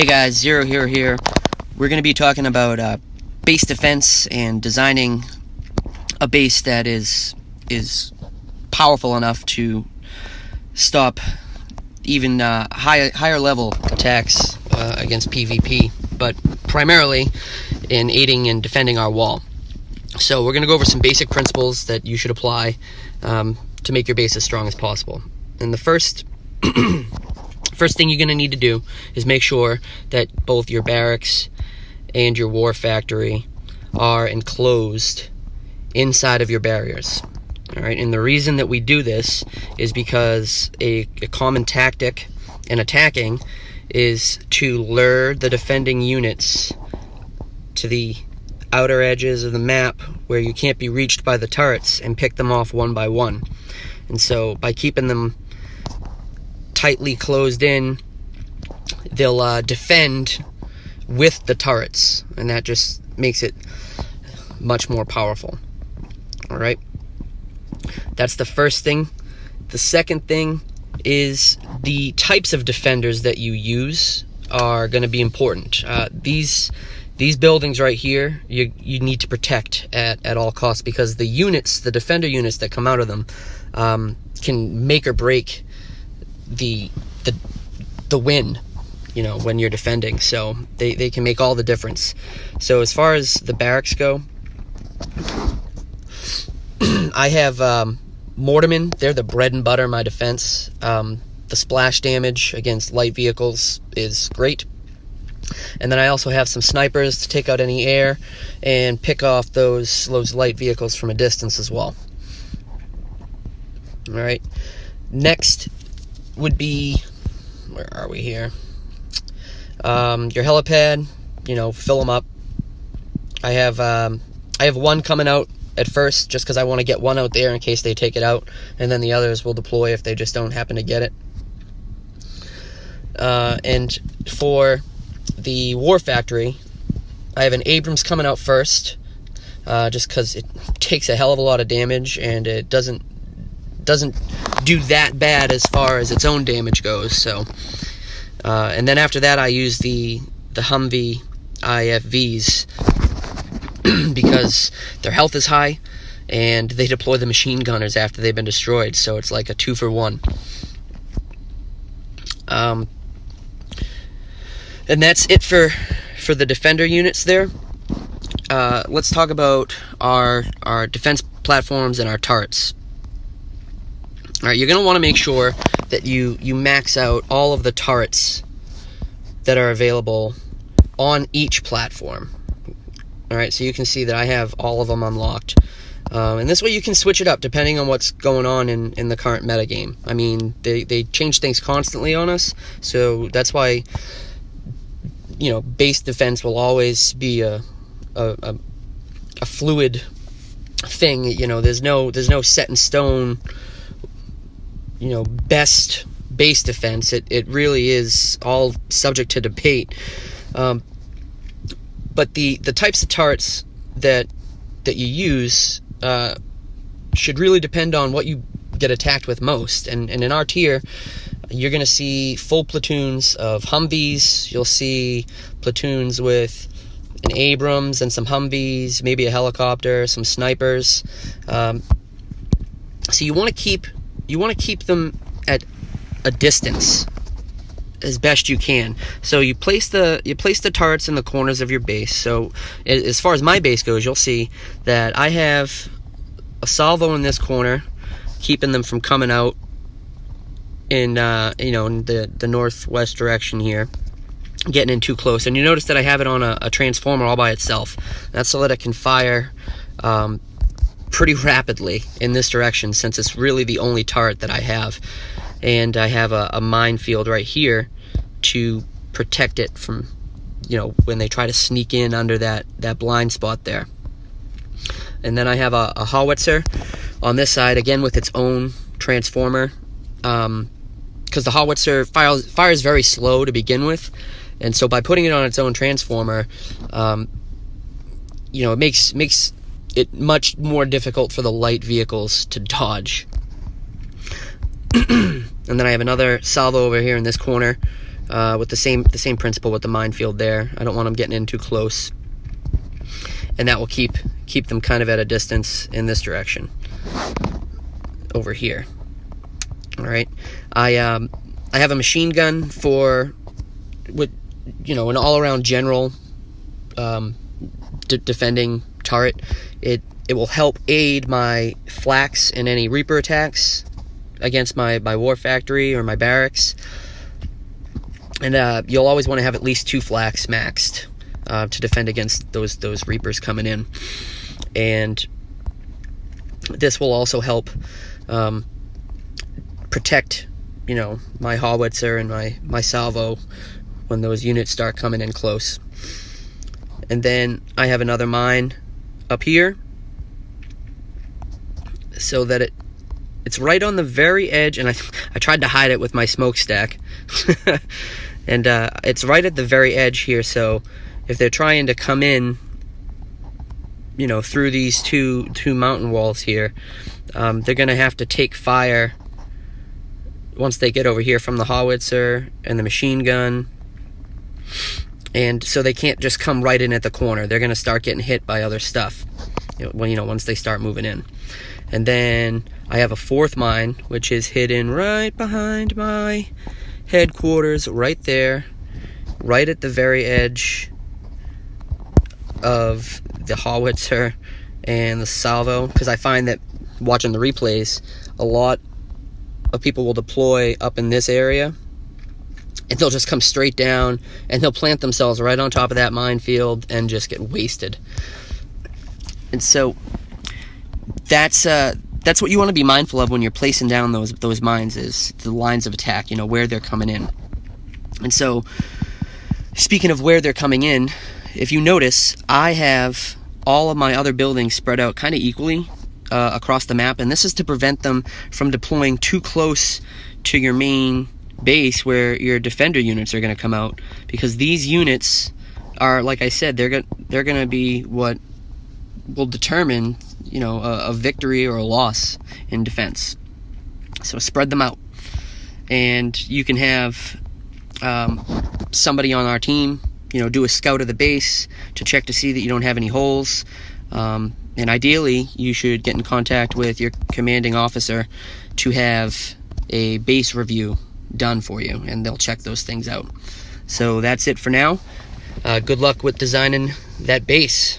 Hey guys, Zero Hero here. We're going to be talking about base defense and designing a base that is powerful enough to stop even higher level attacks against PvP, but primarily in aiding and defending our wall. So we're going to go over some basic principles that you should apply to make your base as strong as possible. And the first thing you're going to need to do is make sure that both your barracks and your war factory are enclosed inside of your barriers. All right, and the reason that we do this is because a common tactic in attacking is to lure the defending units to the outer edges of the map where you can't be reached by the turrets and pick them off one by one. And so by keeping them tightly closed in, they'll defend with the turrets, and that just makes it much more powerful. All right, that's the first thing. The second thing is the types of defenders that you use are going to be important. These buildings right here, you need to protect at all costs, because the units, the defender units that come out of them, can make or break the win, you know, when you're defending. So they can make all the difference. So as far as the barracks go, I have mortarmen. They're the bread and butter of my defense. The splash damage against light vehicles is great. And then I also have some snipers to take out any air and pick off those light vehicles from a distance as well. All right. Next would be, where are we here? Your helipad. You know, fill them up. I have one coming out at first, just because I want to get one out there in case they take it out, and then the others will deploy if they just don't happen to get it. And for the war factory, I have an Abrams coming out first, just because it takes a hell of a lot of damage, and it doesn't do that bad as far as its own damage goes. So, and then after that, I use the Humvee IFVs because their health is high, and they deploy the machine gunners after they've been destroyed. So it's like a 2-for-1. And that's it for the defender units there. Let's talk about our defense platforms and our turrets. All right, you're going to want to make sure that you max out all of the turrets that are available on each platform. All right, so you can see that I have all of them unlocked. And this way you can switch it up depending on what's going on in the current metagame. I mean, they change things constantly on us, so that's why, you know, base defense will always be a fluid thing. You know, there's no set in stone, you know, best base defense. It really is all subject to debate. But the types of turrets that you use should really depend on what you get attacked with most. And in our tier, you're going to see full platoons of Humvees. You'll see platoons with an Abrams and some Humvees, maybe a helicopter, some snipers. So you want to keep them at a distance as best you can. So you place the turrets in the corners of your base. So as far as my base goes, you'll see that I have a salvo in this corner, keeping them from coming out in in the northwest direction here, getting in too close. And you notice that I have it on a transformer all by itself. That's so that it can fire pretty rapidly in this direction, since it's really the only turret that I have. And I have a minefield right here to protect it from, you know, when they try to sneak in under that blind spot there. And then I have a howitzer on this side, again with its own transformer, because the howitzer fires very slow to begin with, and so by putting it on its own transformer, you know, it makes it much more difficult for the light vehicles to dodge. And then I have another salvo over here in this corner, with the same principle with the minefield there. I don't want them getting in too close, and that will keep them kind of at a distance in this direction over here. All right, I have a machine gun for what, you know, an all-around general defending turret. It will help aid my flaks in any Reaper attacks against my war factory or my barracks. And you'll always want to have at least 2 flaks maxed to defend against those Reapers coming in. And this will also help protect, you know, my howitzer and my salvo when those units start coming in close. And then I have another mine up here, so that it's right on the very edge, and I tried to hide it with my smokestack. And it's right at the very edge here, so if they're trying to come in, you know, through these two mountain walls here, they're gonna have to take fire once they get over here from the howitzer and the machine gun. And so they can't just come right in at the corner. They're gonna start getting hit by other stuff, once they start moving in. And then I have a 4th mine, which is hidden right behind my headquarters, right there, right at the very edge of the howitzer and the salvo, because I find that watching the replays, a lot of people will deploy up in this area, and they'll just come straight down, and they'll plant themselves right on top of that minefield and just get wasted. And so that's what you want to be mindful of when you're placing down those mines, is the lines of attack, you know, where they're coming in. And so, speaking of where they're coming in, if you notice, I have all of my other buildings spread out kind of equally across the map, and this is to prevent them from deploying too close to your main base where your defender units are going to come out, because these units are, like I said, they're going to be what will determine, you know, a victory or a loss in defense. So spread them out, and you can have somebody on our team, you know, do a scout of the base to check to see that you don't have any holes. And ideally, you should get in contact with your commanding officer to have a base review done for you, and they'll check those things out. So that's it for now. Good luck with designing that base.